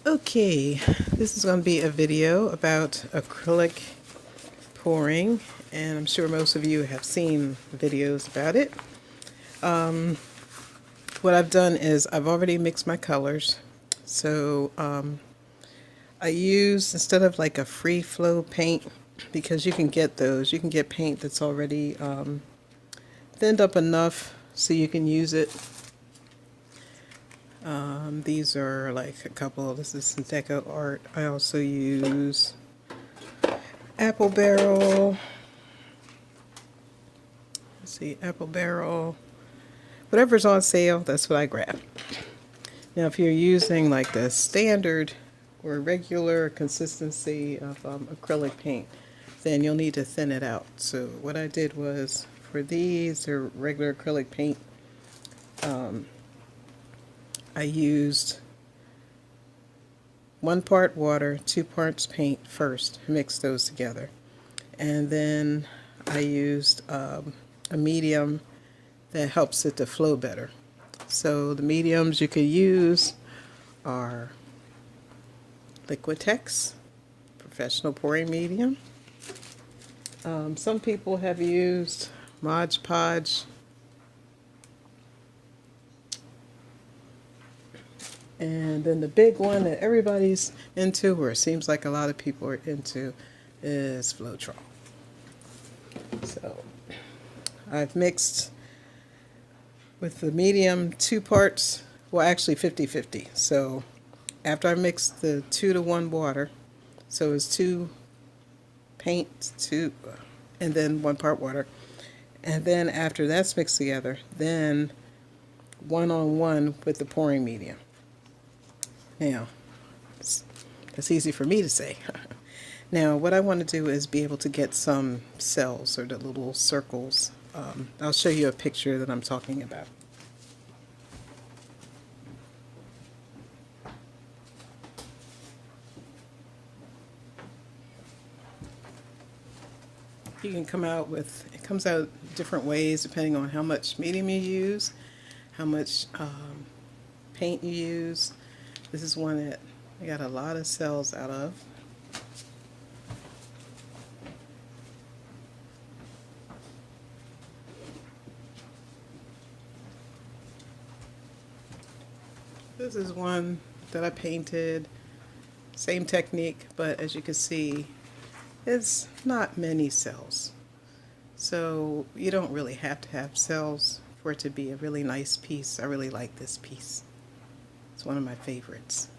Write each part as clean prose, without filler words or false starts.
Okay, this is going to be a video about acrylic pouring, and I'm sure most of you have seen videos about it. What I've done is I've already mixed my colors. So I use, instead of like a free flow paint, because you can get those, you can get paint that's already thinned up enough so you can use it. These are like a couple, this is Syntheco Art. I also use Apple Barrel. Let's see, Apple Barrel. Whatever's on sale, that's what I grab. Now, if you're using like the standard or regular consistency of acrylic paint, then you'll need to thin it out. So what I did was, for these, they're regular acrylic paint, I used 1 part water, 2 parts paint first, mix those together. And then I used a medium that helps it to flow better. So the mediums you could use are Liquitex, professional pouring medium. Some people have used Mod Podge. And then the big one that everybody's into, or it seems like a lot of people are into, is Floetrol. So I've mixed with the medium 2 parts, well actually 50-50. So after I mixed the 2-to-1 water, so it's 2 paint, 2, and then 1 part water. And then after that's mixed together, then 1-on-1 with the pouring medium. Now, that's easy for me to say. Now, what I want to do is be able to get some cells, or the little circles. I'll show you a picture that I'm talking about. You can come out with, it comes out different ways depending on how much medium you use, how much paint you use. This is one that I got a lot of cells out of. This is one that I painted, same technique, but as you can see, it's not many cells. So you don't really have to have cells for it to be a really nice piece. I really like this piece. It's one of my favorites.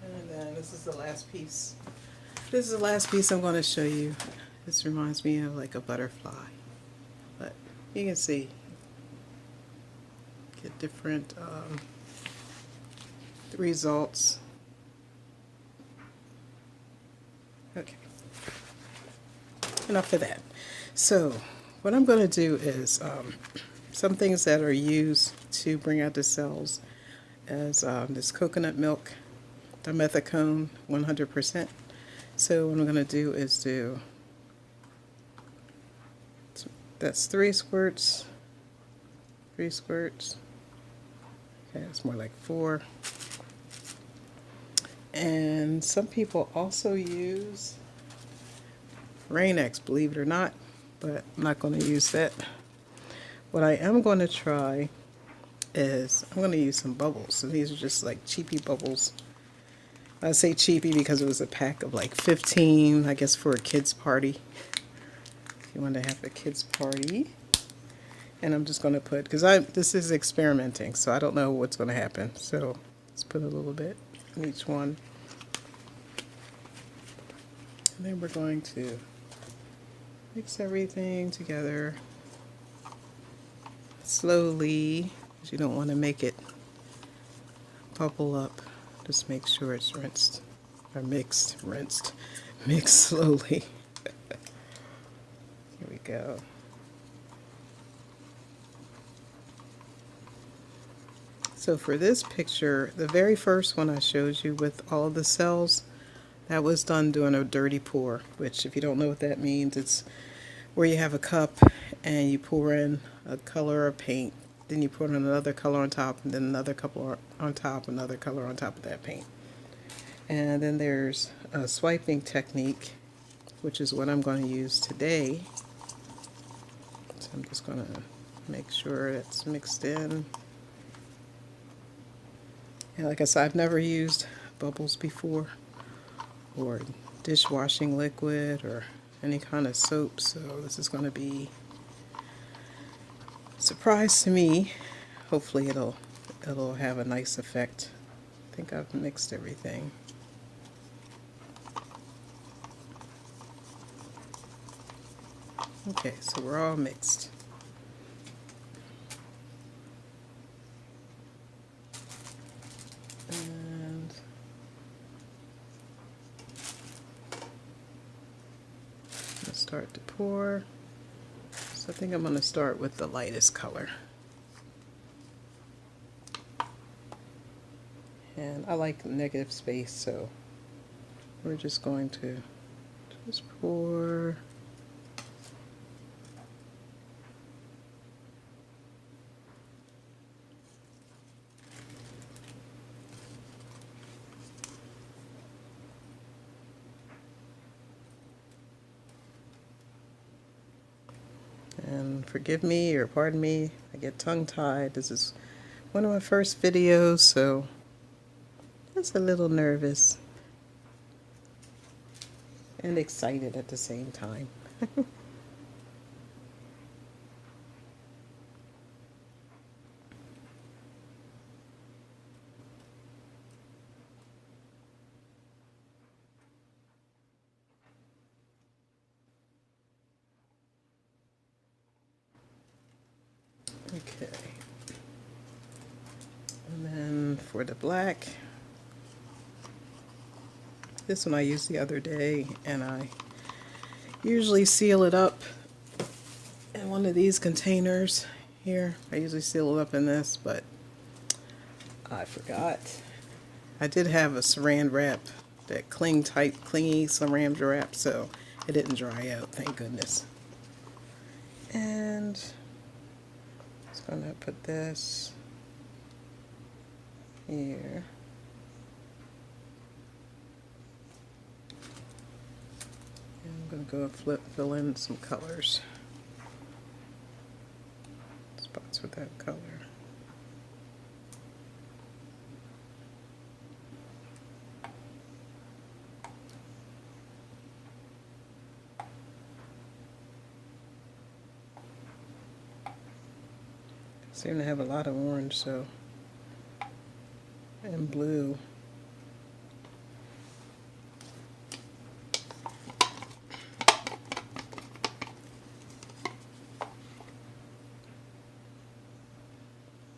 And then this is the last piece. This is the last piece I'm going to show you. This reminds me of like a butterfly. But you can see, get different results. Okay. Enough of that. So what I'm going to do is some things that are used to bring out the cells as this coconut milk, dimethicone 100%. So what I'm going to do is that's 3 squirts, 3 squirts. Okay, it's more like 4. And some people also use Rain-X, believe it or not, but I'm not going to use that. What I am going to try is I'm going to use some bubbles. So these are just like cheapy bubbles. I say cheapy because it was a pack of like 15, I guess, for a kid's party. If you want to have a kid's party. And I'm just going to put, because this is experimenting, so I don't know what's going to happen. So let's put a little bit in each one. And then we're going to mix everything together slowly, because you don't want to make it bubble up. Just make sure it's rinsed, or mixed slowly. Here we go. So for this picture, the very first one I showed you with all of the cells, that was done doing a dirty pour, which if you don't know what that means, it's where you have a cup and you pour in a color of paint, then you put in another color on top, and then another color on top, another color on top of that paint. And then there's a swiping technique, which is what I'm going to use today. So I'm just going to make sure it's mixed in. And like I said, I've never used bubbles before, or dishwashing liquid, or any kind of soap, so this is going to be a surprise to me. Hopefully it'll have a nice effect. I think I've mixed everything. Okay, so we're all mixed. And I'm going to start to pour. So I think I'm going to start with the lightest color. And I like negative space, so we're just going to just pour. And forgive me or pardon me, I get tongue-tied. This is one of my first videos, so just a little nervous and excited at the same time. Okay. And then for the black, this one I used the other day, and I usually seal it up in one of these containers here. I usually seal it up in this, but I forgot. I did have a saran wrap, that clingy saran wrap, so it didn't dry out, thank goodness. And I'm just gonna put this here. And I'm gonna go fill in some colors. Spots with that color. Seem to have a lot of orange, so, and blue.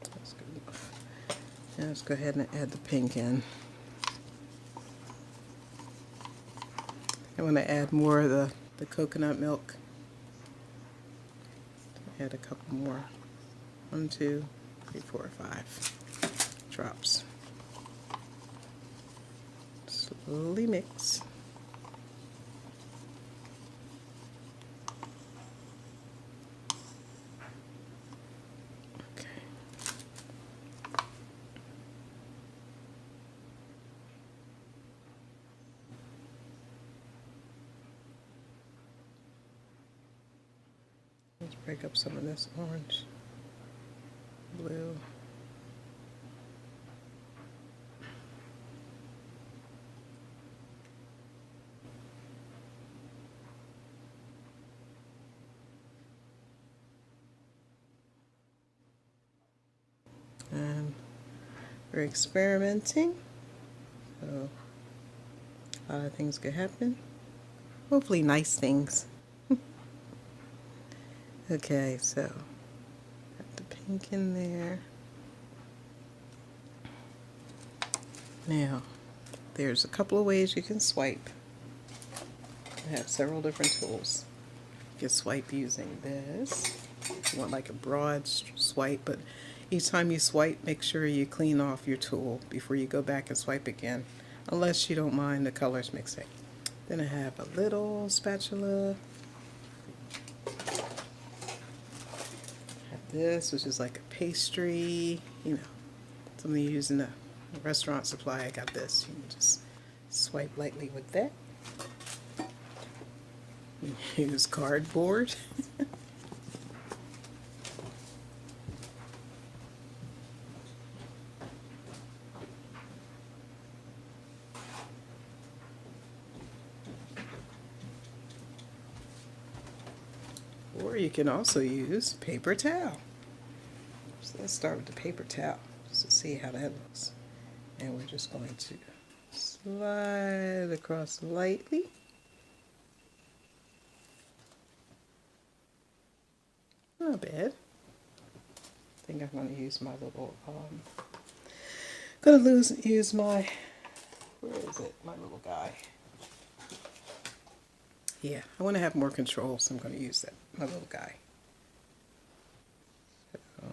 That's good enough. Now let's go ahead and add the pink in. I want to add more of the coconut milk. Add a couple more. 1, 2, 3, 4, 5 drops. Slowly mix. Okay. Let's break up some of this orange. Blue. And we're experimenting, so a lot of things could happen. Hopefully nice things. Okay, so got the pink in there. Now, there's a couple of ways you can swipe. I have several different tools. You can swipe using this. You want like a broad swipe, but each time you swipe, make sure you clean off your tool before you go back and swipe again, unless you don't mind the colors mixing. Then I have a little spatula. this, which is like a pastry, you know, something you use in a restaurant supply. I got this. You can just swipe lightly with that. Use cardboard. Or you can also use paper towel. So let's start with the paper towel just to see how that looks. And we're just going to slide across lightly. Not bad. I think I'm going to use my little, use my, where is it? My little guy. Yeah, I want to have more control, so I'm going to use that, my little guy. So,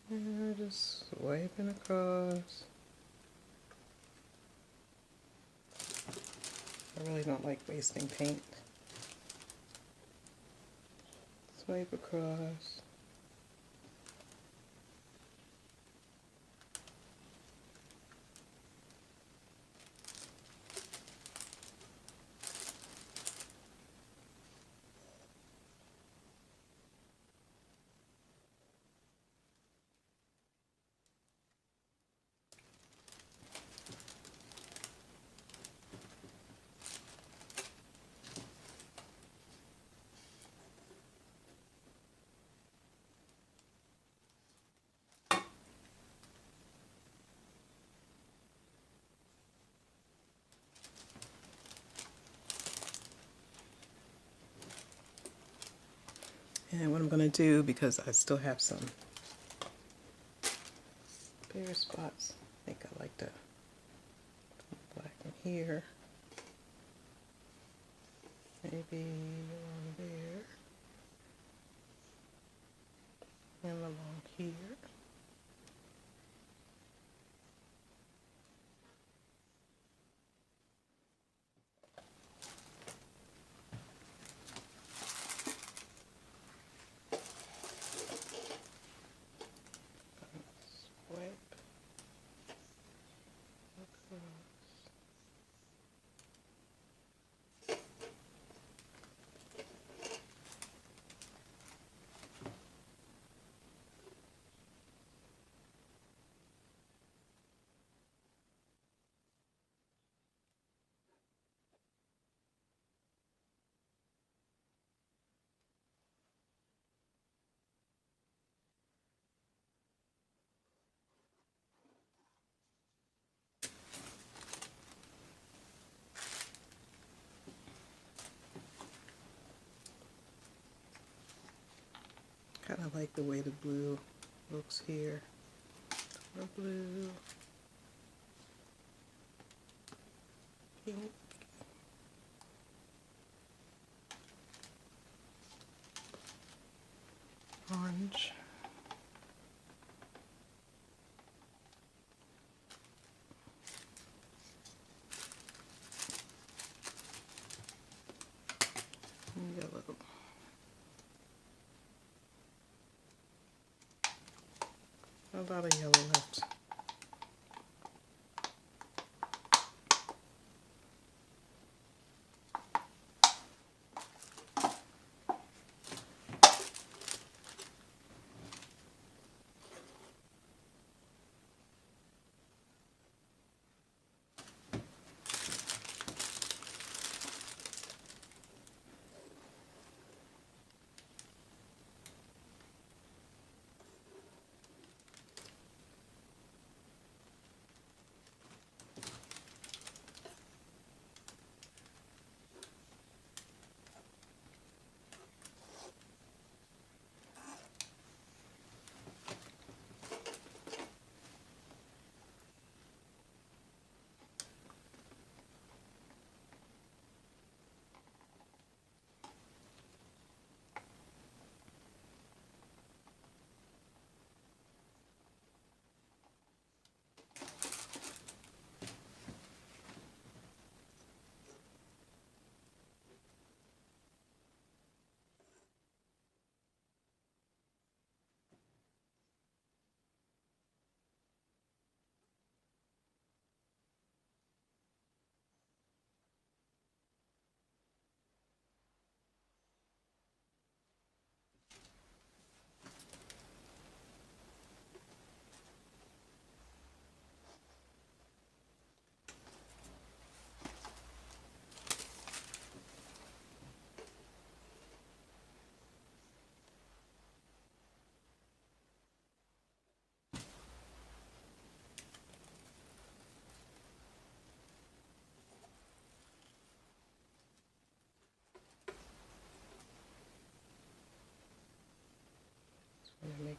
and just swiping across. I really don't like wasting paint. Swipe across. And what I'm going to do, because I still have some bare spots, I think I like to black in here. Maybe along there. And along here. Swipe across. Kind of like the way the blue looks here. The blue, pink, orange, and yellow. A lot of yellow left.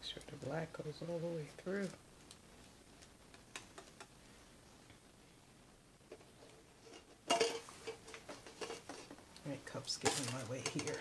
Make sure the black goes all the way through. My cup's getting in my way here.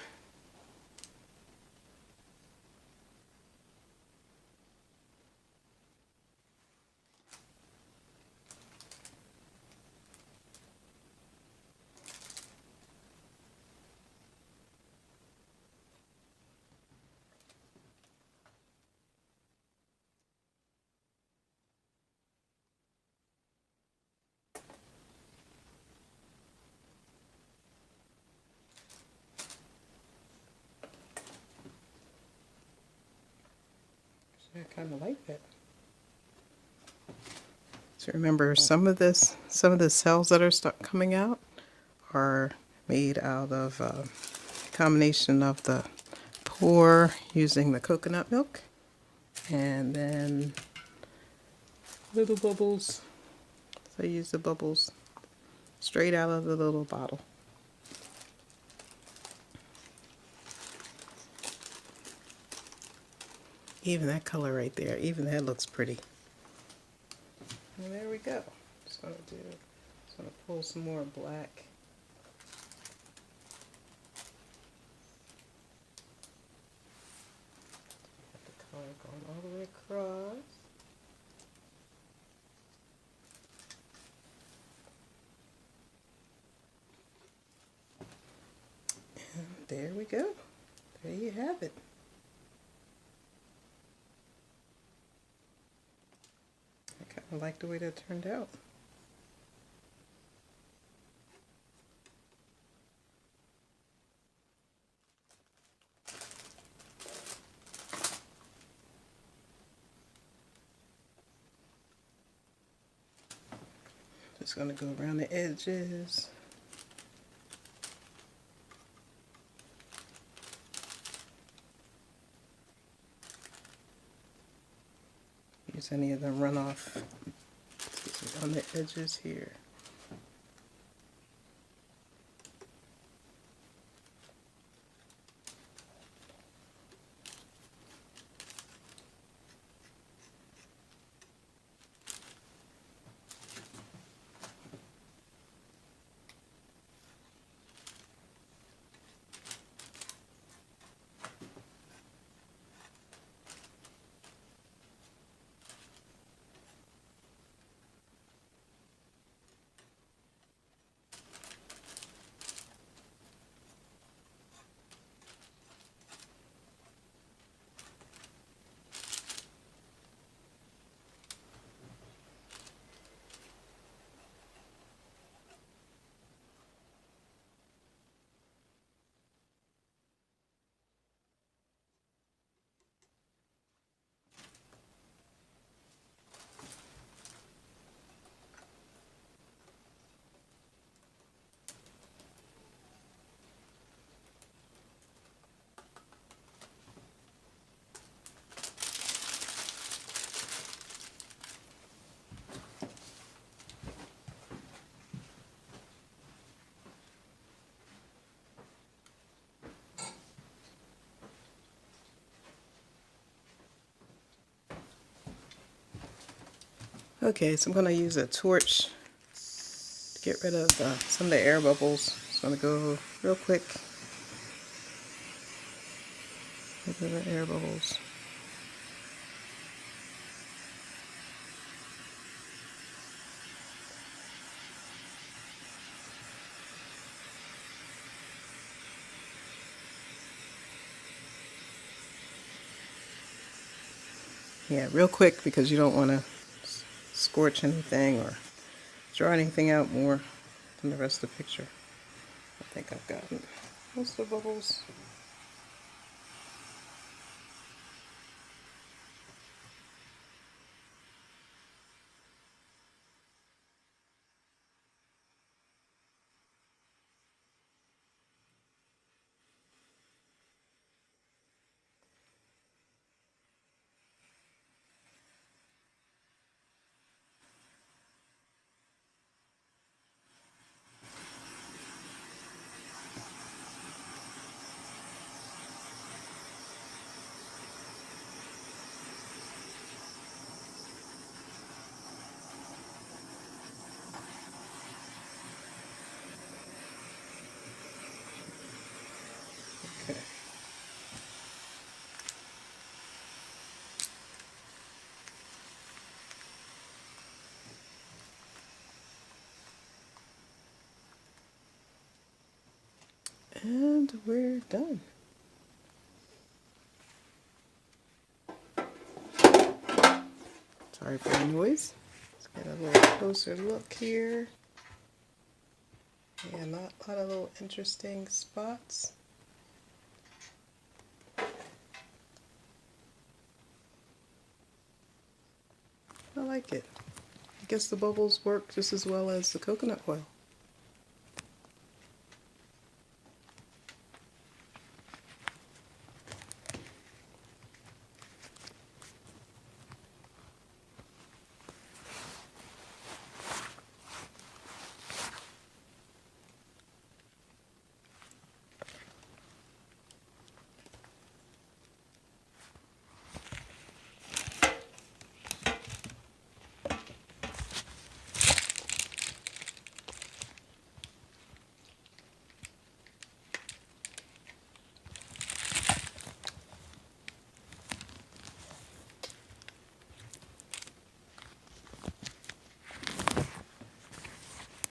I kind of like that. So remember, some of the cells that are coming out are made out of a combination of the pour using the coconut milk and then little bubbles. So I use the bubbles straight out of the little bottle. Even that color right there, even that looks pretty. And there we go. Just gonna pull some more black. Got the color going all the way across. And there we go. There you have it. I like the way that turned out. Just going to go around the edges. Use any of the runoff on the edges here. Okay, so I'm going to use a torch to get rid of some of the air bubbles. Just going to go real quick. Get rid of the air bubbles. Yeah, real quick because you don't want to scorch anything or draw anything out more than the rest of the picture. I think I've gotten most of the bubbles. And we're done. Sorry for the noise. Let's get a little closer look here. Yeah, not a lot of little interesting spots. I like it. I guess the bubbles work just as well as the coconut oil.